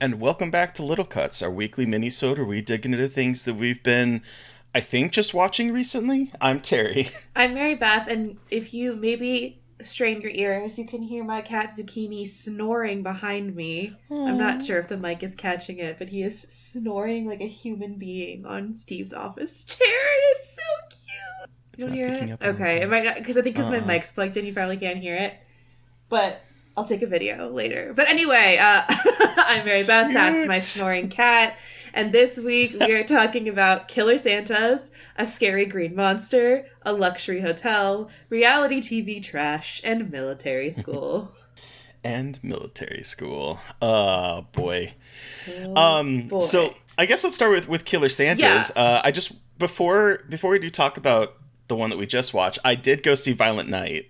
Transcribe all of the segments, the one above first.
and welcome back to Little Cuts, our weekly mini-sode where we dig into things that we've been, I think, just watching recently. I'm Terry. I'm Mary Beth, and if you maybe strain your ears, you can hear my cat Zucchini snoring behind me. Aww. I'm not sure if the mic is catching it, but he is snoring like a human being on Steve's office chair. It is so cute. You don't hear it? Okay, it might not, because I think my mic's plugged in, you probably can't hear it. But I'll take a video later. But anyway, I'm Mary Beth. Cute. That's my snoring cat. And this week we are talking about Killer Santas, a scary green monster, a luxury hotel, reality TV trash, and military school. And military school. Oh, boy. Boy. So I guess let's start with Killer Santas. Yeah. I just, before we do talk about the one that we just watched, I did go see Violent Night.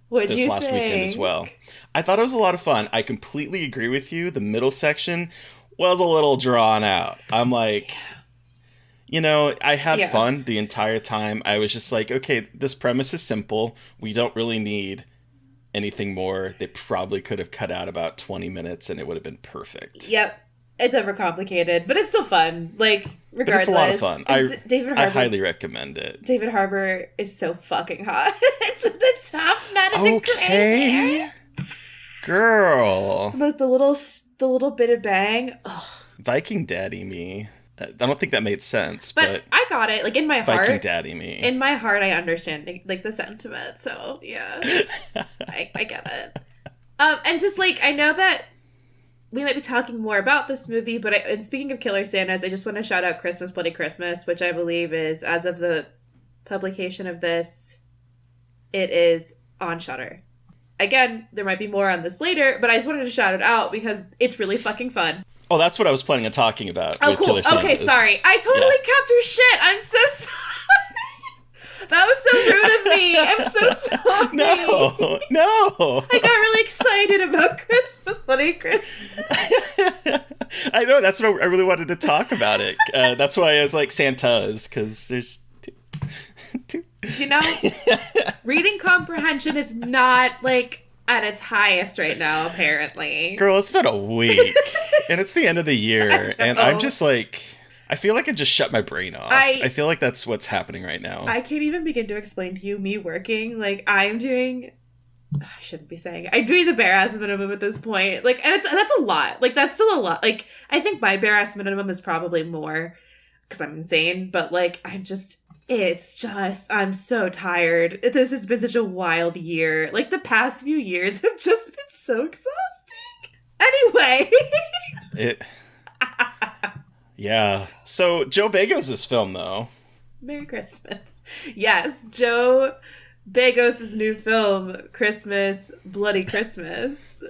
This last weekend as well. I thought it was a lot of fun. I completely agree with you. The middle section was a little drawn out. I'm like, I had fun the entire time. I was just like, okay, this premise is simple. We don't really need anything more. They probably could have cut out about 20 minutes and it would have been perfect. Yep. It's overcomplicated, but it's still fun. Like, regardless. But it's a lot of fun. I highly recommend it. David Harbour is so fucking hot. It's at the top, not in the gray hair. Girl. The little bit of bang. Ugh. Viking daddy me. I don't think that made sense, but I got it. Like, in my heart. Viking daddy me. In my heart, I understand, like, the sentiment. So, yeah. I get it. And just, like, I know that we might be talking more about this movie, but and speaking of Killer Santas, I just want to shout out Christmas, Bloody Christmas, which I believe is, as of the publication of this, it is on Shudder. Again, there might be more on this later, but I just wanted to shout it out because it's really fucking fun. Oh, that's what I was planning on talking about. Oh, with cool. Killer Santas. Okay, sorry. I totally kept your shit. I'm so sorry. That was so rude of me. I'm so sorry. No. I got really excited about Christmas, Bloody Christmas. I know. That's what I really wanted to talk about it. That's why I was like Santas, because there's two. Reading comprehension is not, like, at its highest right now, apparently. Girl, it's been a week, and it's the end of the year, and I'm just like, I feel like I just shut my brain off. I feel like that's what's happening right now. I can't even begin to explain to you me working. Like, I'm doing... I shouldn't be saying it. I'm doing the bare ass minimum at this point. Like, and that's a lot. Like, that's still a lot. Like, I think my bare ass minimum is probably more because I'm insane, but, like, I'm so tired. This has been such a wild year. Like, the past few years have just been so exhausting. Anyway. Yeah. So, Joe Begos' film, though. Merry Christmas. Yes, Joe Begos' new film, Christmas, Bloody Christmas.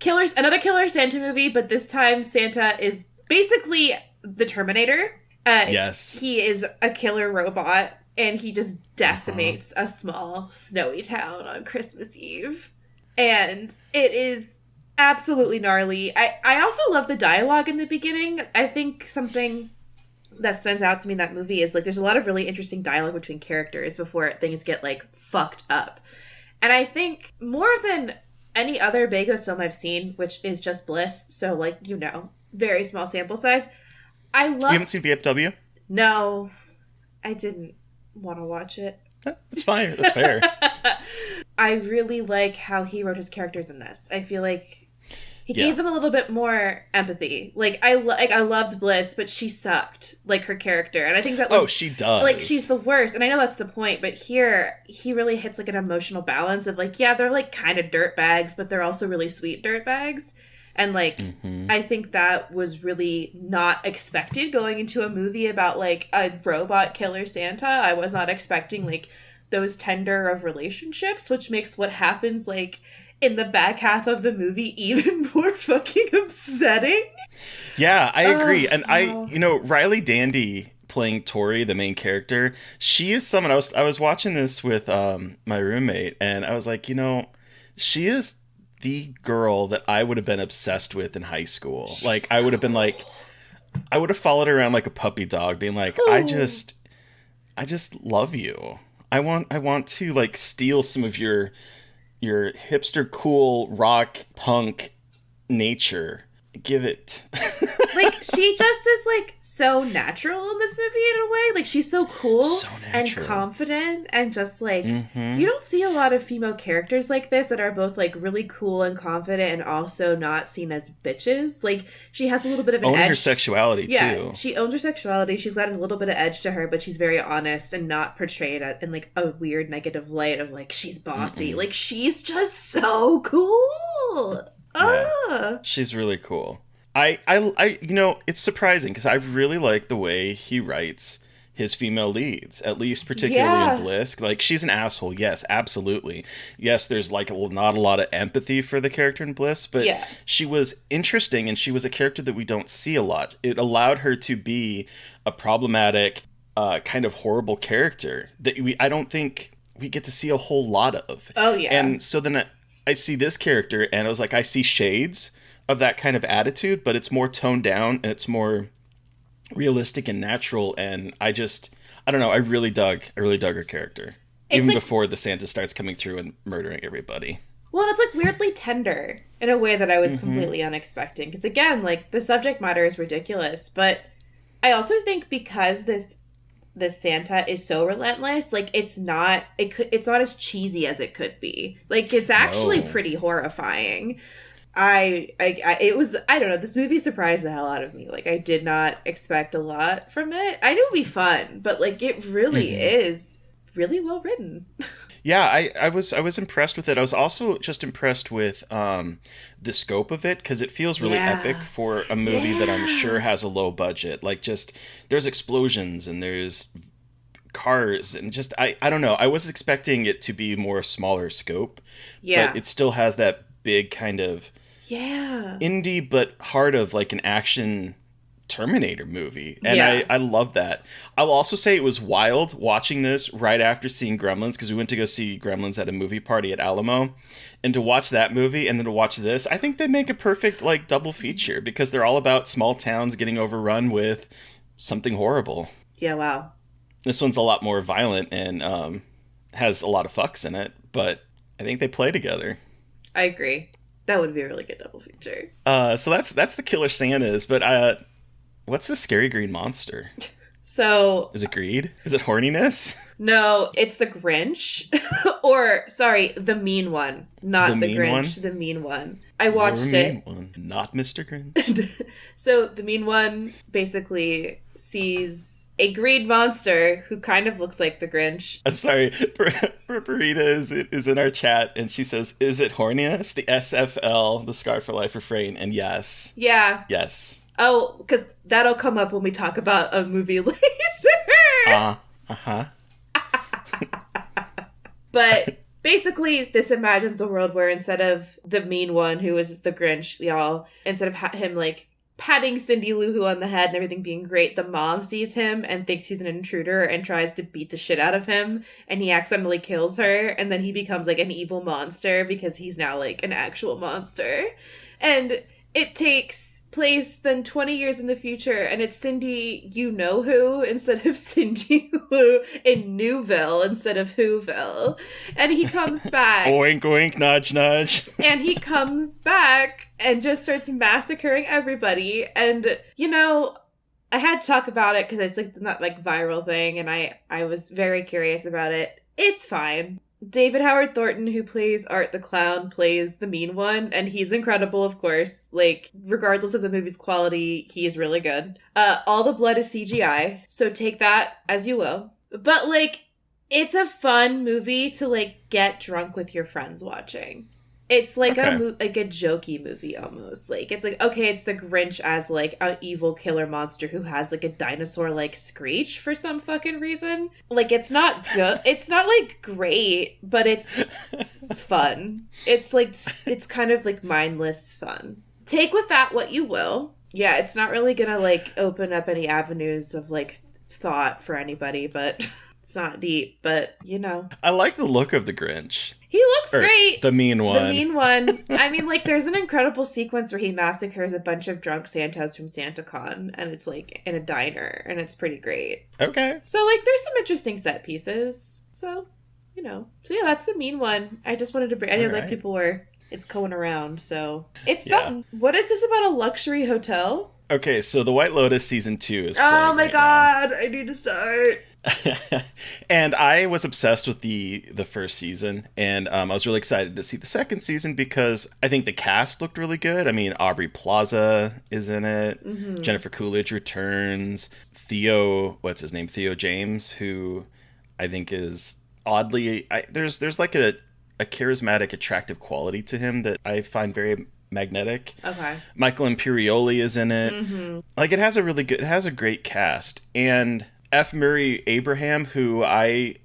Another Killer Santa movie, but this time Santa is basically the Terminator. Yes. He is a killer robot, and he just decimates a small, snowy town on Christmas Eve. And it is absolutely gnarly. I also love the dialogue in the beginning. I think something that stands out to me in that movie is, like, there's a lot of really interesting dialogue between characters before things get, like, fucked up. And I think more than any other Begos film I've seen, which is just Bliss, so, like, very small sample size, You haven't seen VFW? No, I didn't want to watch it. That's fine. That's fair. I really like how he wrote his characters in this. I feel like he gave them a little bit more empathy. Like, I loved Bliss, but she sucked, like, her character. And I think that was... she does. Like, she's the worst. And I know that's the point, but here, he really hits, like, an emotional balance of, like, yeah, they're, like, kind of dirtbags, but they're also really sweet dirtbags. And, like, I think that was really not expected going into a movie about, like, a robot killer Santa. I was not expecting, like, those tender of relationships, which makes what happens, like, in the back half of the movie even more fucking upsetting. Yeah, I agree. And Riley Dandy playing Tori, the main character, she is someone I was watching this with my roommate, and I was like, she is the girl that I would have been obsessed with in high school. Like, I would have been like, I would have followed her around like a puppy dog, being like, I just love you. I want to, like, steal some of your hipster cool rock punk nature give it. Like, she just is, like, so natural in this movie in a way. Like, she's so cool and confident and just, like, you don't see a lot of female characters like this that are both, like, really cool and confident and also not seen as bitches. Like, she has a little bit of an edge. Own her sexuality, too. She owns her sexuality. She's got a little bit of edge to her, but she's very honest and not portrayed in, like, a weird negative light of, like, she's bossy. Like, she's just so cool. Yeah, she's really cool. I you know, it's surprising because I really like the way he writes his female leads, at least particularly in Bliss. Like, she's an asshole. Yes, absolutely. Yes, there's like not a lot of empathy for the character in Bliss, but she was interesting and she was a character that we don't see a lot. It allowed her to be a problematic, kind of horrible character that I don't think we get to see a whole lot of. Oh, yeah. And so then I see this character and I was like, I see shades of that kind of attitude, but it's more toned down and it's more realistic and natural. And I don't know, I really dug her character. Even like, before the Santa starts coming through and murdering everybody. Well, it's like weirdly tender in a way that I was completely unexpecting. Because again, like, the subject matter is ridiculous, but I also think because this Santa is so relentless, like, it's not as cheesy as it could be. Like, it's actually pretty horrifying. I don't know, this movie surprised the hell out of me. Like, I did not expect a lot from it. I knew it would be fun, but, like, it really is really well written. Yeah, I was impressed with it. I was also just impressed with the scope of it, because it feels really epic for a movie that I'm sure has a low budget. Like, just, there's explosions and there's cars and just, I don't know. I was expecting it to be more smaller scope. Yeah. But it still has that big kind of indie but heart of like an action Terminator movie, and I love that. I'll also say it was wild watching this right after seeing Gremlins, because we went to go see Gremlins at a movie party at Alamo, and to watch that movie and then to watch this, I think they make a perfect like double feature, because they're all about small towns getting overrun with something horrible. Yeah, wow. This one's a lot more violent and has a lot of fucks in it, but I think they play together. I agree. That would be a really good double feature. So that's the Killer Santas, but what's the scary green monster? So... Is it greed? Is it horniness? No, it's the Grinch. Or, sorry, the mean one. Not the Grinch, the mean one. I watched it. One. Not Mr. Grinch. So, the mean one basically sees a green monster who kind of looks like the Grinch. Sorry, Burrita is in our chat, and she says, is it horniness? The SFL, the Scar for Life refrain, and yes. Yeah. Yes. Oh, because that'll come up when we talk about a movie later. But basically, this imagines a world where instead of the mean one, who is the Grinch, y'all, instead of him, like, patting Cindy Lou Who on the head and everything being great, the mom sees him and thinks he's an intruder and tries to beat the shit out of him, and he accidentally kills her, and then he becomes, like, an evil monster because he's now, like, an actual monster. And it takes place then 20 years in the future, and it's Cindy You-Know-Who instead of Cindy Lou in Newville instead of Whoville. And he comes back. Oink, oink, nudge, nudge. And he comes back and just starts massacring everybody. And, you know, I had to talk about it because it's like not like viral thing, and I was very curious about it. It's fine. David Howard Thornton, who plays Art the Clown, plays the mean one, and he's incredible, of course. Like, regardless of the movie's quality, he is really good. All the blood is CGI, so take that as you will. But, like, it's a fun movie to, like, get drunk with your friends watching. It's like a jokey movie almost. Like, it's like, okay, it's the Grinch as like an evil killer monster who has like a dinosaur like screech for some fucking reason. Like, it's not good. It's not like great, but it's fun. It's like, it's kind of like mindless fun. Take with that what you will. Yeah, it's not really gonna like open up any avenues of like thought for anybody, but it's not deep, but you know. I like the look of the Grinch. He looks great. The mean one. The mean one. I mean, like, there's an incredible sequence where he massacres a bunch of drunk Santas from SantaCon, and it's, like, in a diner, and it's pretty great. Okay. So, like, there's some interesting set pieces. So, you know. So, yeah, that's the mean one. I just wanted to bring... I know, like, people were it's going around. So it's something. What is this about a luxury hotel? Okay, so The White Lotus season 2 is playing oh my right god, now. I need to start. And I was obsessed with the first season, and I was really excited to see the second season because I think the cast looked really good. I mean, Aubrey Plaza is in it. Mm-hmm. Jennifer Coolidge returns. What's his name? Theo James, who I think is oddly, there's like a charismatic, attractive quality to him that I find very magnetic. Okay. Michael Imperioli is in it. Mm-hmm. Like it has a great cast, and F. Murray Abraham, who I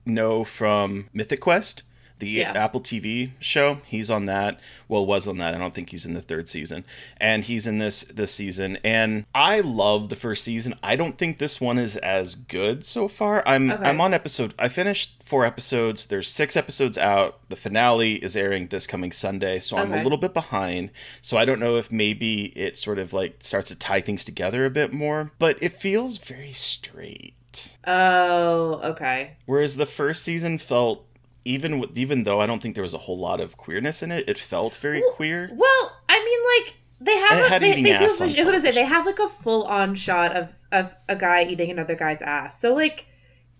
know from Mythic Quest, the Apple TV show. He's on that. Well, was on that. I don't think he's in the third season. And he's in this season. And I love the first season. I don't think this one is as good so far. I'm on I finished 4 episodes. There's 6 episodes out. The finale is airing this coming Sunday. So I'm a little bit behind. So I don't know if maybe it sort of like starts to tie things together a bit more. But it feels very straight. Oh, okay. Whereas the first season felt, even though I don't think there was a whole lot of queerness in it, it felt very queer. Well, I mean, like they have they have like a full on shot of a guy eating another guy's ass. So like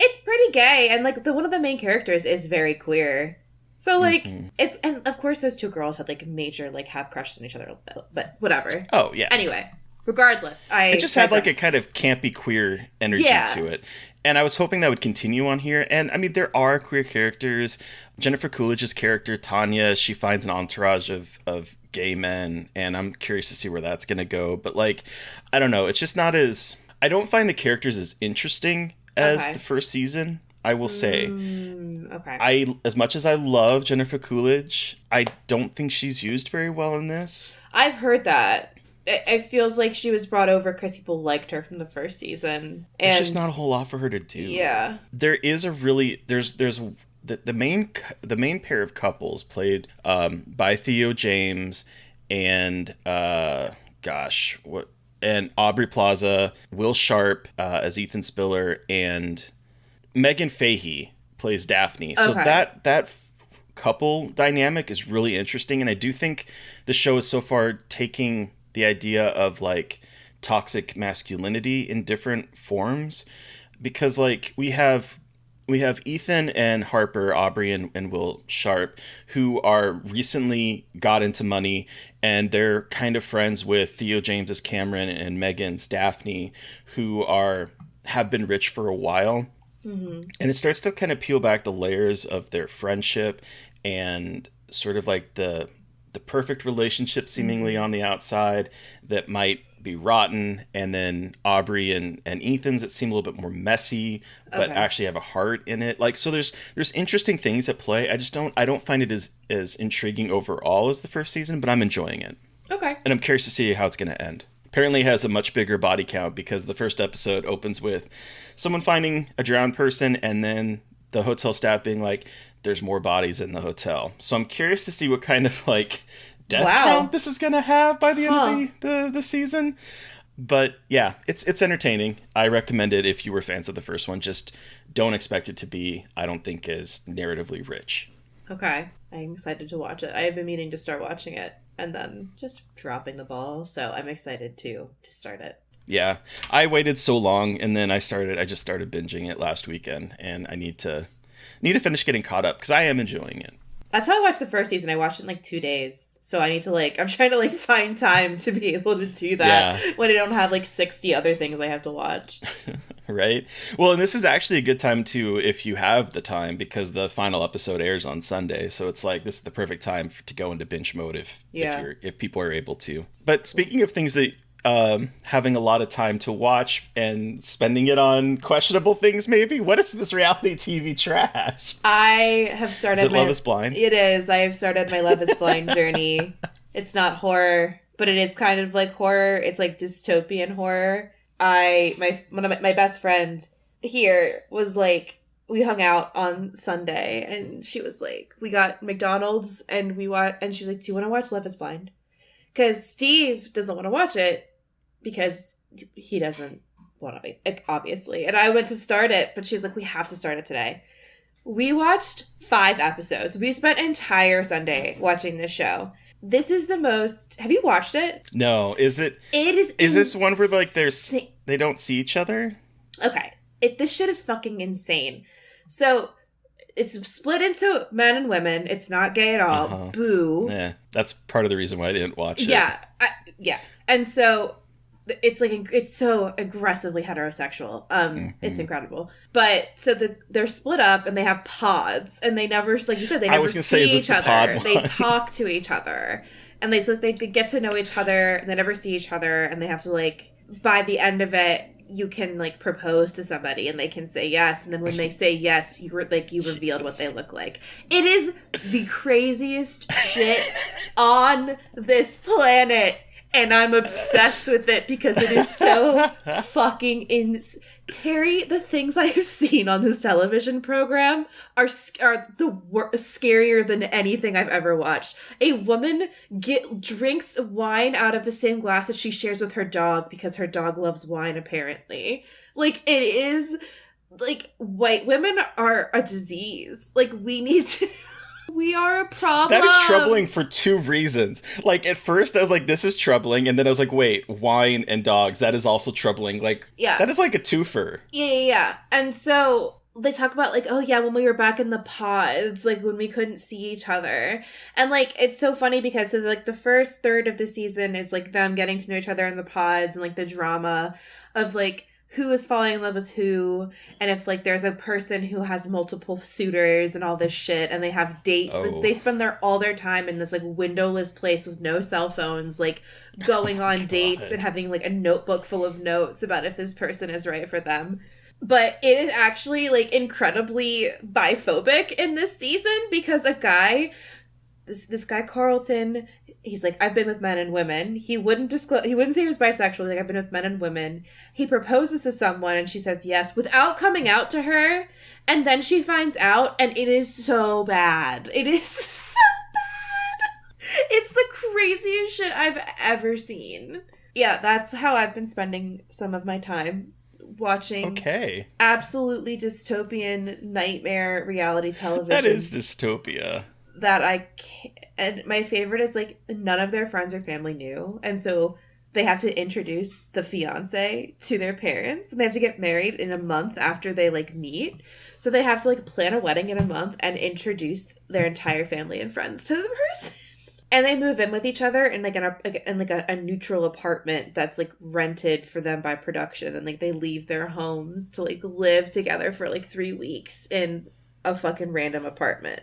it's pretty gay, and like one of the main characters is very queer. So like it's, and of course those 2 girls had like major like have crushed on each other, but whatever. Oh yeah. Anyway, regardless, it just had like a kind of campy queer energy to it. And I was hoping that would continue on here. And I mean, there are queer characters. Jennifer Coolidge's character, Tanya, she finds an entourage of gay men. And I'm curious to see where that's going to go. But like, I don't know. It's just not as... I don't find the characters as interesting as the first season, I will say. Okay. As much as I love Jennifer Coolidge, I don't think she's used very well in this. I've heard that. It feels like she was brought over because people liked her from the first season. And there's just not a whole lot for her to do. Yeah. There is a really... There's the main pair of couples played by Theo James and and Aubrey Plaza, Will Sharp as Ethan Spiller, and Megan Fahey plays Daphne. So that couple dynamic is really interesting, and I do think the show is so far taking the idea of like toxic masculinity in different forms, because like we have Ethan and Harper, Aubrey and Will Sharp, who are recently got into money, and they're kind of friends with Theo James's Cameron and Megan's Daphne, who have been rich for a while. Mm-hmm. And it starts to kind of peel back the layers of their friendship and sort of like the perfect relationship seemingly on the outside that might be rotten, and then Aubrey and Ethan's that seem a little bit more messy but actually have a heart in it. Like, so there's interesting things at play. I don't find it as intriguing overall as the first season, but I'm enjoying it. Okay. And I'm curious to see how it's going to end. Apparently it has a much bigger body count because the first episode opens with someone finding a drowned person and then the hotel staff being like, there's more bodies in the hotel. So I'm curious to see what kind of like death count this is going to have by the end of the season. But yeah, it's entertaining. I recommend it if you were fans of the first one. Just don't expect it to be, I don't think, as narratively rich. Okay. I'm excited to watch it. I have been meaning to start watching it and then just dropping the ball. So I'm excited to start it. Yeah. I waited so long, and then I just started binging it last weekend, and I need to finish getting caught up because I am enjoying it. That's how I watched the first season. I watched it in like 2 days. So I need to I'm trying to find time to be able to do that when I don't have 60 other things I have to watch. Right. Well, and this is actually a good time too, if you have the time, because the final episode airs on Sunday. So it's this is the perfect time to go into binge mode if people are able to. But speaking of things that having a lot of time to watch and spending it on questionable things, maybe. What is this reality TV trash? I have started. Is it Love is Blind? It is. I have started my Love is Blind journey. It's not horror, but it is kind of like horror. It's like dystopian horror. My best friend here was we hung out on Sunday, and she was we got McDonald's and and she's like, do you want to watch Love is Blind? Because Steve doesn't want to watch it because he doesn't want to, obviously. And I went to start it, but she's like, we have to start it today. We watched 5 episodes. We spent entire Sunday watching this show. This is the most... Have you watched it? No. Is it... It is... Is this one where, like, they don't see each other? Okay. This shit is fucking insane. So, it's split into men and women. It's not gay at all. Uh-huh. Boo. Yeah. That's part of the reason why I didn't watch it. Yeah. Yeah. And so... It's so aggressively heterosexual. It's incredible. But so they're split up and they have pods and they never, like you said, they never see each other. They talk to each other and they get to know each other and they never see each other and they have to, like, by the end of it, you can, like, propose to somebody and they can say yes, and then when they say yes, you revealed what they look like. It is the craziest shit on this planet. And I'm obsessed with it because it is so fucking Terry, the things I have seen on this television program are scarier than anything I've ever watched. A woman drinks wine out of the same glass that she shares with her dog because her dog loves wine, apparently. Like, it is... Like, white women are a disease. Like, we need to... We are a problem. That is troubling for 2 reasons. Like, at first I was like, this is troubling. And then I was like, wait, wine and dogs, that is also troubling. Like, yeah. That is like a twofer. Yeah. And so they talk about, like, oh yeah, when we were back in the pods, like, when we couldn't see each other. And, like, it's so funny because, so, like, the first third of the season is, like, them getting to know each other in the pods and, like, the drama of, like, who is falling in love with who, and if, like, there's a person who has multiple suitors and all this shit, and they have dates. Oh. Like, they spend all their time in this, like, windowless place with no cell phones, like, going on dates and having, like, a notebook full of notes about if this person is right for them. But it is actually, like, incredibly biphobic in this season because a guy... This guy Carlton, he's like, I've been with men and women. He wouldn't disclose. He wouldn't say he was bisexual. He's like, I've been with men and women. He proposes to someone, and she says yes without coming out to her. And then she finds out, and it is so bad. It is so bad. It's the craziest shit I've ever seen. Yeah, that's how I've been spending some of my time watching absolutely dystopian nightmare reality television. That is dystopia. That I can't, and my favorite is, like, none of their friends or family knew, and so they have to introduce the fiance to their parents, and they have to get married in a month after they, like, meet, so they have to, like, plan a wedding in a month and introduce their entire family and friends to the person. And they move in with each other in, like, a neutral apartment that's, like, rented for them by production, and, like, they leave their homes to, like, live together for, like, 3 weeks in a fucking random apartment.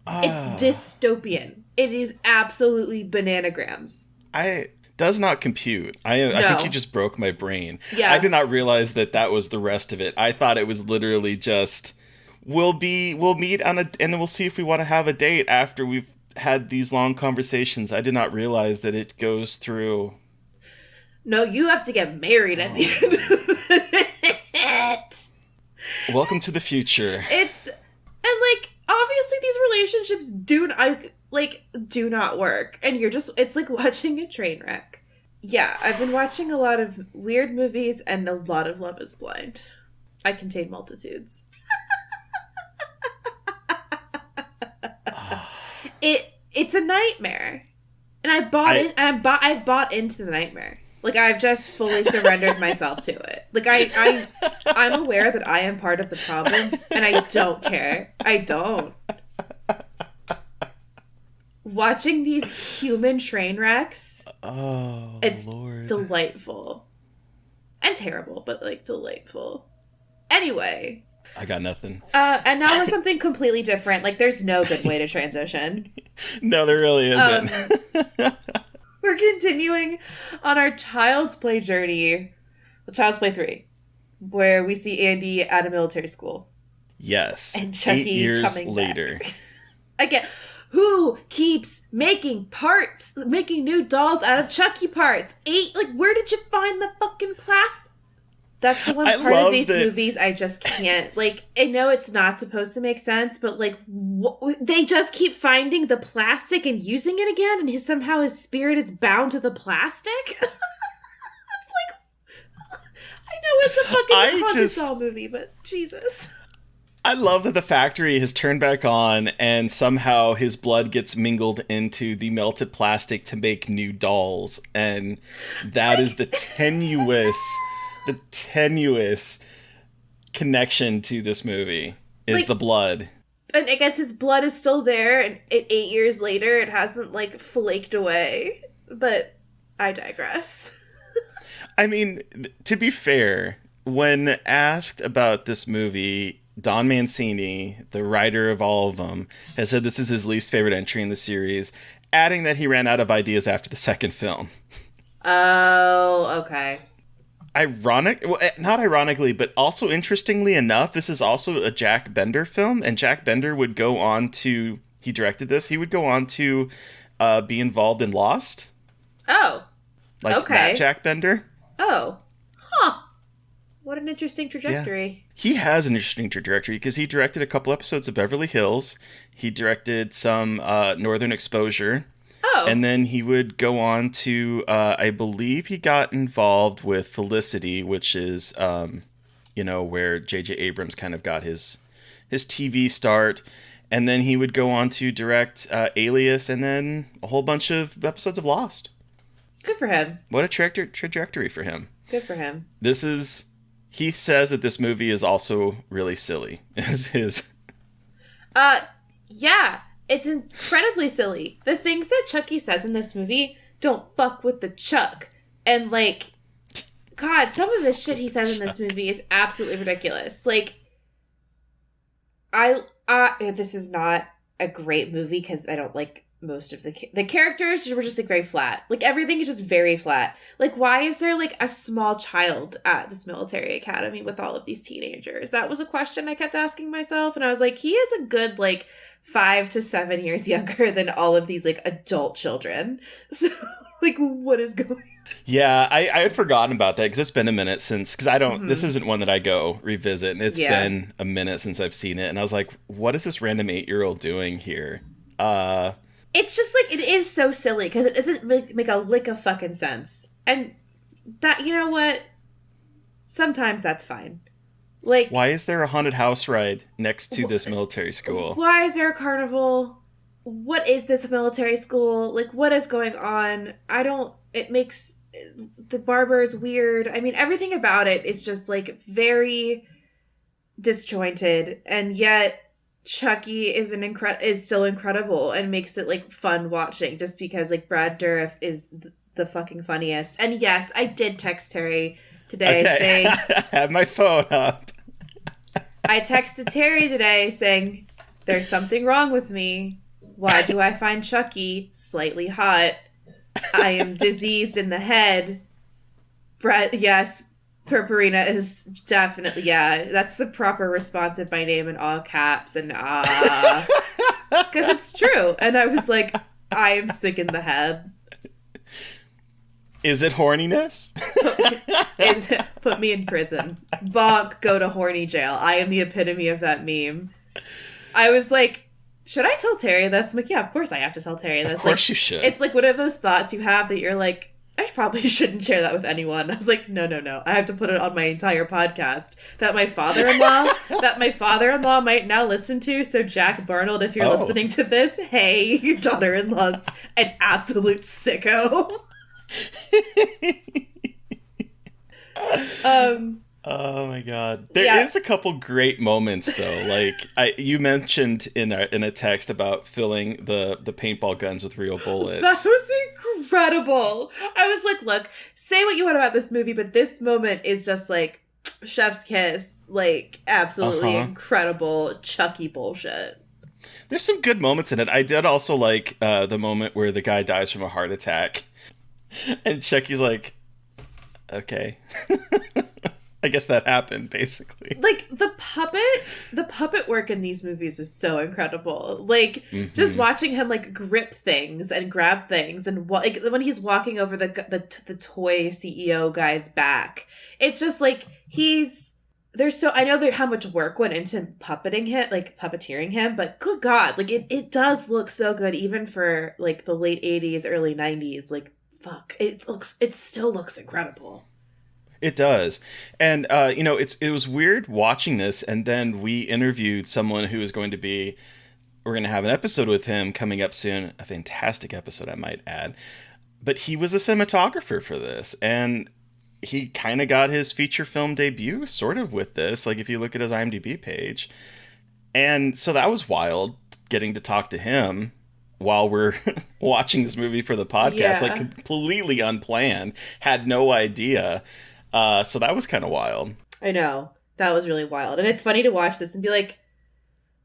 It's dystopian. It is absolutely bananagrams. Does not compute. I think you just broke my brain. Yeah. I did not realize that was the rest of it. I thought it was literally just we'll meet and then we'll see if we want to have a date after we've had these long conversations. I did not realize that it goes through. No, you have to get married at the end of it. Welcome to the future. Obviously these relationships do not work, and it's like watching a train wreck. Yeah, I've been watching a lot of weird movies and a lot of Love is Blind. I contain multitudes. It's a nightmare, and I bought into the nightmare. Like, I've just fully surrendered myself to it. Like, I'm aware that I am part of the problem, and I don't care. I don't. Watching these human train wrecks, it's Lord. Delightful. And terrible, but, like, delightful. Anyway. I got nothing. And now we're something completely different. Like, there's no good way to transition. No, there really isn't. We're continuing on our Child's Play journey, Child's Play 3, where we see Andy at a military school. Yes. And Chucky 8 years coming later. Back. Again, who keeps making new dolls out of Chucky parts? Where did you find the fucking plastic? That's the one part of these movies I just can't. Like, I know it's not supposed to make sense, but, like, they just keep finding the plastic and using it again, and somehow his spirit is bound to the plastic? It's like, I know it's a fucking haunted doll movie, but Jesus. I love that the factory has turned back on and somehow his blood gets mingled into the melted plastic to make new dolls. And that is the tenuous connection to this movie is the blood. And I guess his blood is still there, and 8 years later, it hasn't, like, flaked away. But I digress. I mean, to be fair, when asked about this movie, Don Mancini, the writer of all of them, has said this is his least favorite entry in the series, adding that he ran out of ideas after the second film. Oh, okay. Not ironically, but also interestingly enough, this is also a Jack Bender film, and Jack Bender would go on to, he directed this, he would go on to be involved in Lost. Oh, like okay. That Jack Bender. Oh, huh. What an interesting trajectory. Yeah. He has an interesting trajectory because he directed a couple episodes of Beverly Hills. He directed some Northern Exposure. Oh. And then he would go on to, I believe he got involved with Felicity, which is, where J.J. Abrams kind of got his TV start. And then he would go on to direct Alias and then a whole bunch of episodes of Lost. Good for him. What a trajectory for him. Good for him. He says that this movie is also really silly. Is his. Yeah. It's incredibly silly. The things that Chucky says in this movie don't fuck with the Chuck. And, like, God, some of the shit he says in this movie is absolutely ridiculous. Like, this is not a great movie because I don't like most of the characters were just, like, very flat. Like, everything is just very flat. Like, why is there, like, a small child at this military academy with all of these teenagers? That was a question I kept asking myself. And I was like, he is a good, like, 5 to 7 years younger than all of these, like, adult children. So, like, what is going on? Yeah, I had forgotten about that because it's been a minute since, because I don't, this isn't one that I go revisit. And it's been a minute since I've seen it. And I was like, what is this random 8-year-old doing here? It's just, like, it is so silly because it doesn't make a lick of fucking sense. And that, you know what? Sometimes that's fine. Like, why is there a haunted house ride next to this military school? Why is there a carnival? What is this military school? Like, what is going on? It makes, the barber is weird. I mean, everything about it is just, like, very disjointed. And yet, Chucky is still incredible and makes it, like, fun watching just because, like, Brad Dourif is the fucking funniest. And yes, I did text Terry today saying... I have my phone up. I texted Terry today saying, there's something wrong with me. Why do I find Chucky slightly hot? I am diseased in the head. Brett, yes, Purpurina is definitely, that's the proper response of my name in all caps and because it's true. And I was like, I am sick in the head. Is it horniness? Put me in prison. Bonk, go to horny jail. I am the epitome of that meme. I was like, should I tell Terry this? I'm like, yeah, of course I have to tell Terry this. Of course like, you should. It's like one of those thoughts you have that you're like, I probably shouldn't share that with anyone. I was like, no. I have to put it on my entire podcast that my father-in-law might now listen to. So Jack Barnold, if you're listening to this, hey, your daughter-in-law's an absolute sicko. Oh my god, there is a couple great moments though. Like you mentioned in a text about filling the paintball guns with real bullets. That was incredible. I was like, look, say what you want about this movie, but this moment is just like chef's kiss, like absolutely incredible Chucky bullshit. There's some good moments in it. I did also like the moment where the guy dies from a heart attack. And Chucky's like, okay. I guess that happened, basically. Like, the puppet work in these movies is so incredible. Like, just watching him, like, grip things and grab things. And, like, when he's walking over the toy CEO guy's back. It's just, like, I know how much work went into puppeteering him, but good God, like, it does look so good, even for, like, the late 80s, early 90s. Like, fuck, it still looks incredible. It does. And, it was weird watching this. And then we interviewed someone who is going to be, we're going to have an episode with him coming up soon. A fantastic episode, I might add. But he was the cinematographer for this. And he kind of got his feature film debut sort of with this. Like if you look at his IMDb page. And so that was wild getting to talk to him while we're watching this movie for the podcast, like completely unplanned, had no idea. So that was kind of wild. I know. That was really wild. And it's funny to watch this and be like,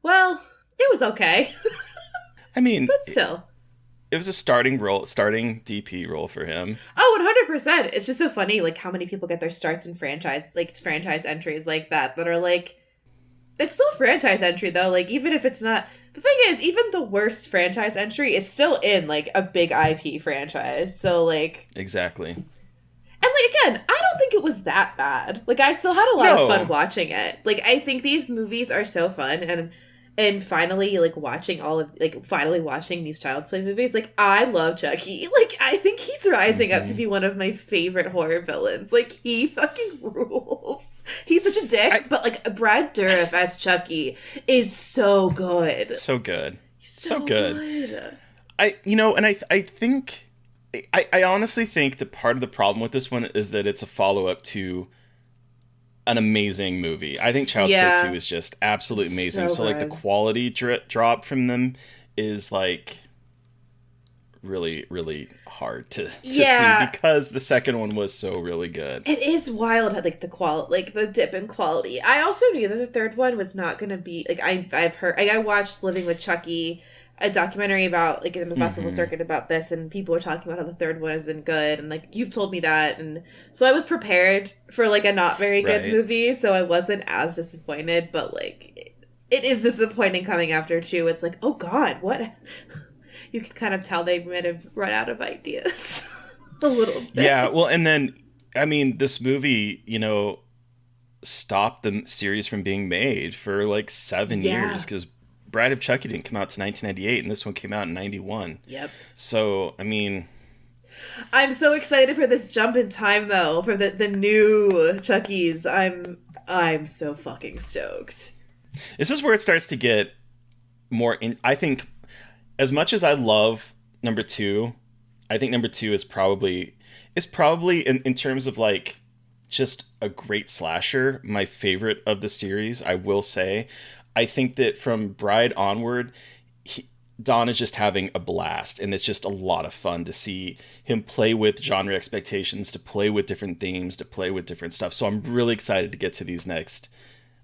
well, it was okay. I mean, but still. It was a starting DP role for him. Oh, 100%. It's just so funny, like, how many people get their starts in franchise entries like that are like, it's still a franchise entry, though. Like, even if it's not... The thing is, even the worst franchise entry is still in, like, a big IP franchise. So, like... Exactly. And, like, again, I don't think it was that bad. Like, I still had a lot of fun watching it. Like, I think these movies are so fun, and finally, like, finally watching these Child's Play movies, like, I love Chucky. Like, I think he's rising up to be one of my favorite horror villains. Like, he fucking rules. He's such a dick, but, like, Brad Dourif as Chucky is so good. So good. So good. I think... I honestly think that part of the problem with this one is that it's a follow-up to an amazing movie. I think Child's Play 2 is just absolutely amazing. So like the quality drop from them is like really, really hard to see because the second one was so really good. It is wild, like the dip in quality. I also knew that the third one was not going to be like I've heard. I watched Living with Chucky, a documentary about like in the festival circuit about this, and people were talking about how the third one isn't good, and like you've told me that, and so I was prepared for like a not very good movie, so I wasn't as disappointed, but like it is disappointing coming after 2. It's like, oh god, what? You can kind of tell they might have run out of ideas a little bit. Yeah, well, and then I mean this movie, stopped the series from being made for like 7 years because Bride of Chucky didn't come out to 1998, and this one came out in 91. Yep. So, I mean... I'm so excited for this jump in time, though, for the new Chuckies. I'm so fucking stoked. This is where it starts to get more... I think, as much as I love number 2, I think number 2 is probably in terms of, like, just a great slasher, my favorite of the series, I will say. I think that from Bride onward, Don is just having a blast, and it's just a lot of fun to see him play with genre expectations, to play with different themes, to play with different stuff. So I'm really excited to get to these next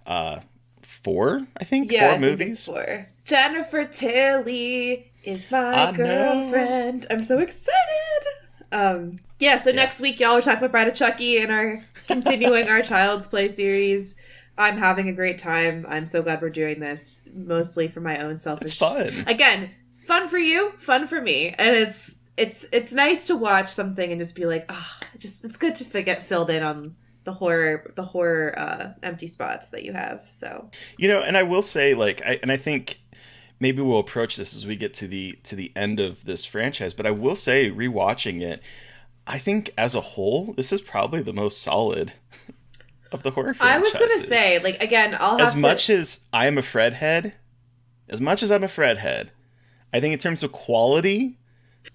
4, I think, 4 movies. Think it's 4. Jennifer Tilly is my girlfriend. I'm so excited. Next week, y'all are talking about Bride of Chucky and are continuing our Child's Play series. I'm having a great time. I'm so glad we're doing this, mostly for my own selfish... It's fun. Again, fun for you, fun for me. And it's nice to watch something and just be like, it's good to get filled in on the horror empty spots that you have. So, and I will say, like, I think maybe we'll approach this as we get to the end of this franchise, but I will say, rewatching it, I think as a whole, this is probably the most solid of the horror franchises. I was going to say, like, again, as much as I'm a Fredhead, I think in terms of quality...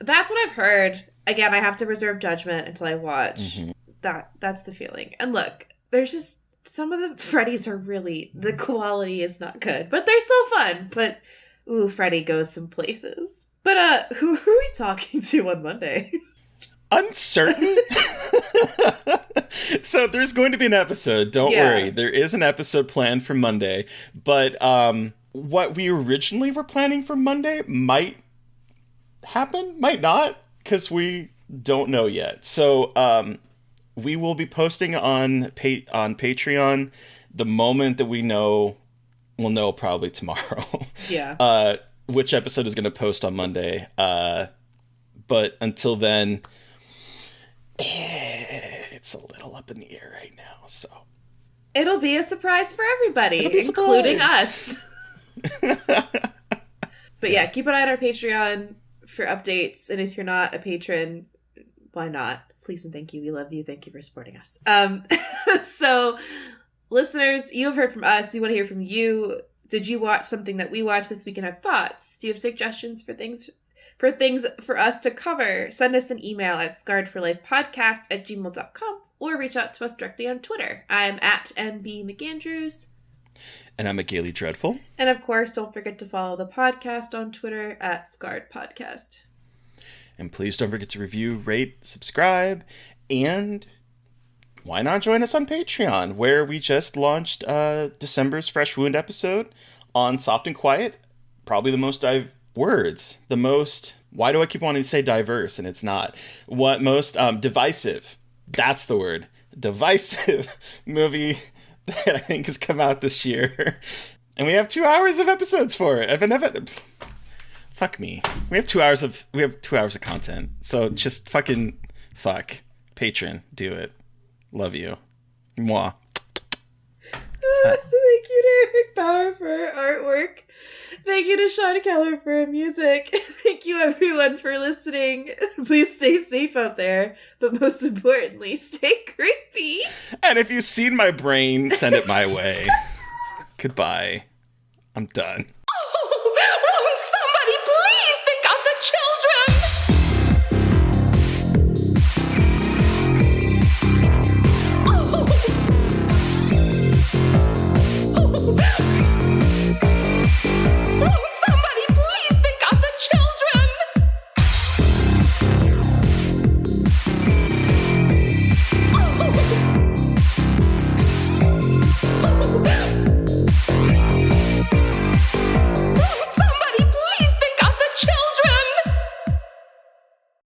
That's what I've heard. Again, I have to reserve judgment until I watch. That's the feeling. And look, there's just... Some of the Freddies are really... The quality is not good, but they're so fun. But, ooh, Freddy goes some places. But, who are we talking to on Monday? Uncertain? So there's going to be an episode. Don't worry. There is an episode planned for Monday. But what we originally were planning for Monday might happen, might not, because we don't know yet. So we will be posting on Patreon the moment that we know. We'll know probably tomorrow. Yeah. Which episode is going to post on Monday. But until then... It's a little up in the air right now, so it'll be a surprise for everybody, including us. But keep an eye on our Patreon for updates, and if you're not a patron, why not? please and thank you. We love you. Thank you for supporting us. So, listeners, you have heard from us. We want to hear from you. Did you watch something that we watched this week and have thoughts? Do you have suggestions for things for us to cover? Send us an email at scarredforlifepodcast@gmail.com or reach out to us directly on Twitter. I'm at MB McAndrews. And I'm at Gaily Dreadful. And of course, don't forget to follow the podcast on Twitter at Scarred Podcast. And please don't forget to review, rate, subscribe, and why not join us on Patreon, where we just launched December's Fresh Wound episode on Soft and Quiet. Probably the most why do I keep wanting to say diverse and it's not? What most divisive, that's the word, divisive movie that I think has come out this year. And we have 2 hours of episodes for it. Fuck me. We have 2 hours of content. So just fucking fuck. Patreon, do it. Love you. Mwah. Thank you to Eric Bauer for artwork. Thank you to Sean Keller for music. Thank you everyone for listening. Please stay safe out there, but most importantly, stay creepy. And if you've seen my brain, send it my way. Goodbye. I'm done.